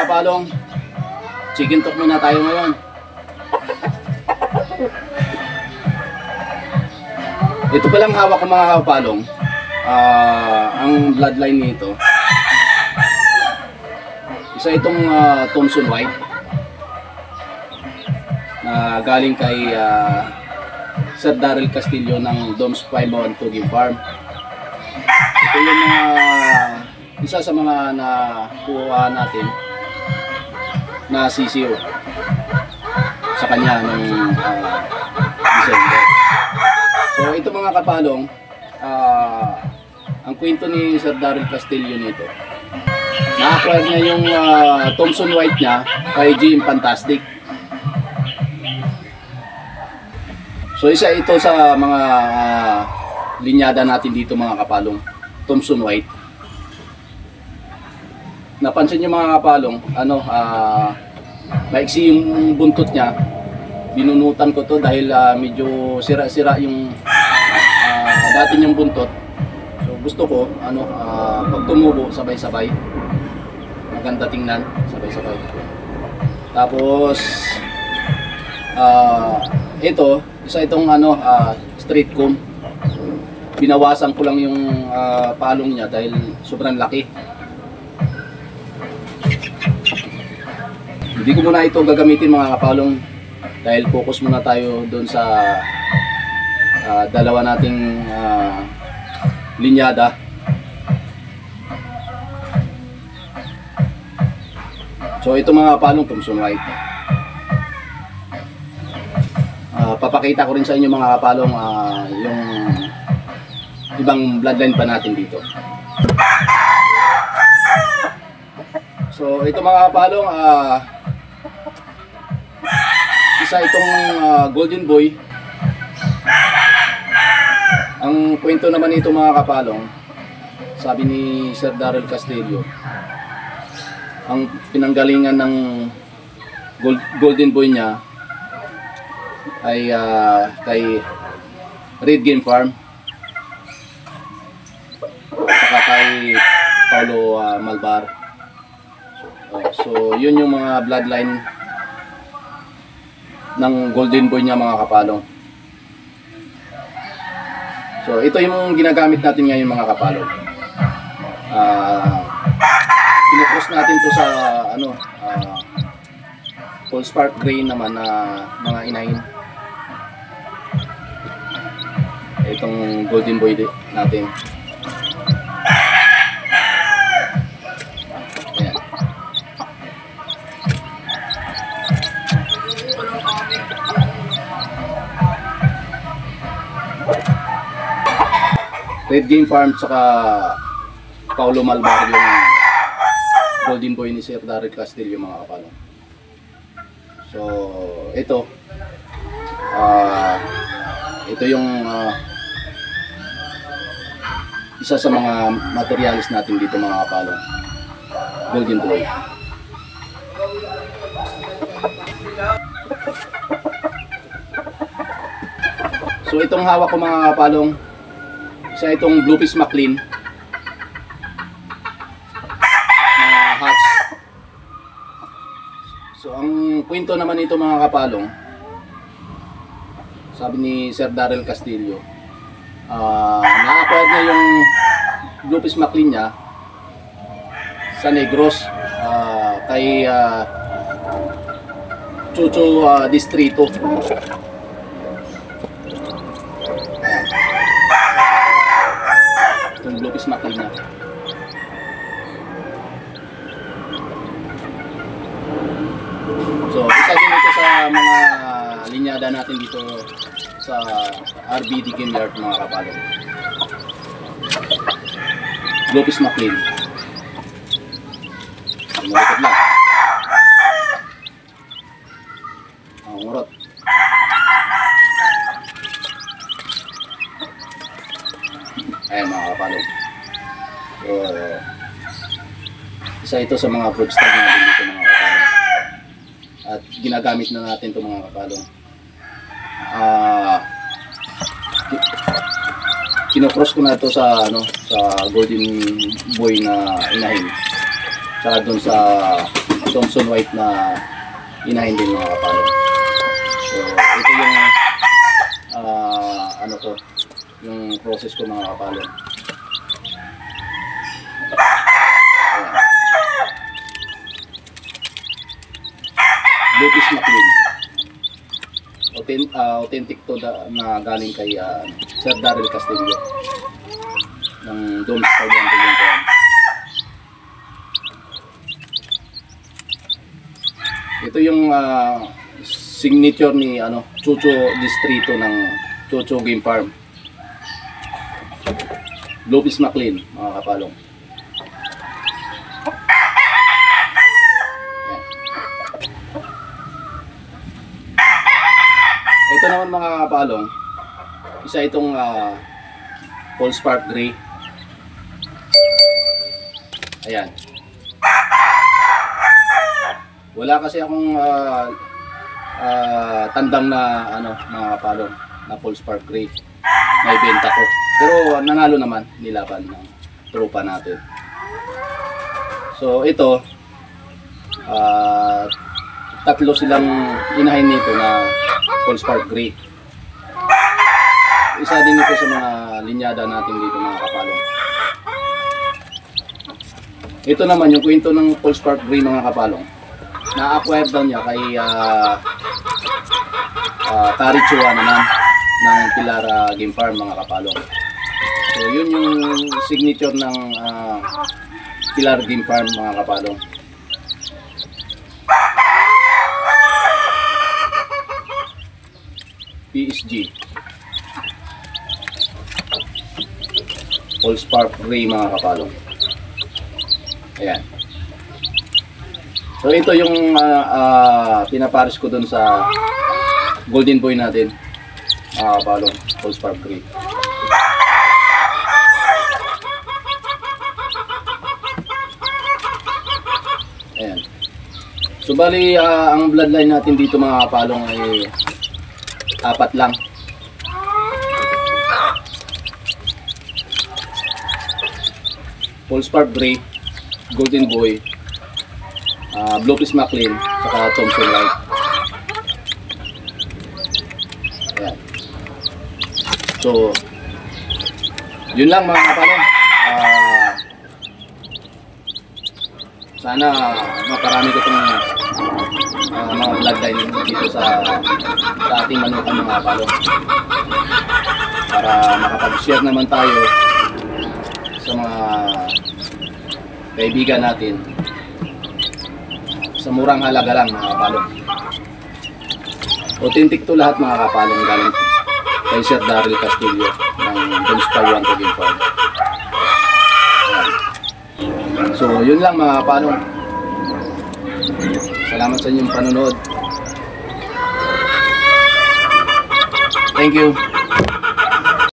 mga kapalong, chicken talk muna tayo ngayon. Ito palang hawak ko mga kapalong. Ang bloodline nito, isa itong Thompson White na galing kay Sir Daryl Castillo ng Doms 512 Game Farm. Ito yung isa sa mga nakuha natin na CCO sa kanya noong December. So ito mga kapalong, ang kwento ni Sir Daryl Castillo nito, na-acquire niya yung Thompson White niya kay GM Fantastic. So isa ito sa mga linyada natin dito mga kapalong, Thompson White. Napansin niyo mga kapalong, maiksi yung buntot niya. Binunutan ko to dahil medyo sira-sira yung dati niyang buntot. So gusto ko pag tumubo sabay-sabay, maganda tingnan, sabay-sabay. Tapos ito, isa itong straight comb. Binawasan ko lang yung palong niya dahil sobrang laki. Hindi ko muna ito gagamitin mga kapalong dahil focus muna tayo doon sa dalawa nating linyada. So ito mga kapalong, Thompson White. Papakita ko rin sa inyo mga kapalong yung ibang bloodline pa natin dito. So ito mga kapalong, isa itong Golden Boy. Ang kwento naman nito mga kapalong, sabi ni Sir Daryl Castillo, ang pinanggalingan ng Golden Boy niya ay kay Red Game Farm saka kay Paulo Malbar. So yun yung mga bloodline ng Golden Boy niya mga kapalong. So ito yung ginagamit natin ngayon mga kapalong. Pinocross natin to sa full spark grain naman na mga inahin. Itong Golden Boy natin. Ayan. Red Game Farm saka Paulo Malbar yung Golden Boy ni Sir Daryl Castillo mga kapalong. So ito yung isa sa mga materialis natin dito mga kapalong, Golden Boy. So itong hawak ko mga kapalong, isa itong Bluefish McLean na hatch. So ang kwento naman nito mga kapalong, sabi ni Sir Daryl Castillo, na-acquire niya yung Bluefish McLean niya sa Negros kay Chucho Distrito. Itong Bluefish McLean niya. So isa din ito sa mga linyada natin dito sa RBD Game Yard mga kapalong. Bluefish McLean. Malikot lang. Ang ngurot. Ayan mga kapalong. So isa ito sa mga broodstag natin dito mga kapalong. At ginagamit na natin ito mga kapalong. Kinocross ko na ito sa sa Golden Boy na inahin. Tsaka doon sa Thompson White na inahin din mga kapalong. So ito yung ano ko, yung process ko mga kapalong. Lupis McLean. Authentic to na galing kay Sir Daryl Castillo ng Doms Pagwanto yung po. Ito yung signature ni Chucho Distrito ng Chucho Game Farm. Lupis McLean mga kapalong. Ito naman mga kapalong, isa itong Paul Spark Gray. Ayan. Wala kasi akong tandang na mga kapalong na Paul Spark Gray na ibenta ko. Pero nanalo naman nilaban ng tropa natin. So ito, tatlo silang inahin nito na Paul Spark Gray. Isa din ito sa mga linyada natin dito mga kapalong. Ito naman yung kwento ng Paul Spark Gray mga kapalong. Na-acquire daw niya kay Karichua naman ng Pilara Game Farm mga kapalong. So yun yung signature ng Pilar Game Farm mga kapalong. PSG Paul Spark Gray mga kapalong. Ayan. So ito yung pinapares ko dun sa Golden Boy natin mga kapalong, Paul Spark Gray. Ayan. So bali ang bloodline natin dito mga kapalong ay 4 lang. Paul Spark Gray, Golden Boy, Lupis McLean, saka Thompson White. Ayan. So yun lang mga kapalong. Sana maparami ko itong mga bloodline dito sa ating manukan mga kapalong, para makapag-share naman tayo sa mga kaibigan natin sa murang halaga lang mga kapalong. Authentic to lahat mga kapalong, galing kay Sir Daryl Castillo ng Doms Pagwanto Game Farm. So yun lang mga kapalong. Salamat sa inyong panonood. Thank you.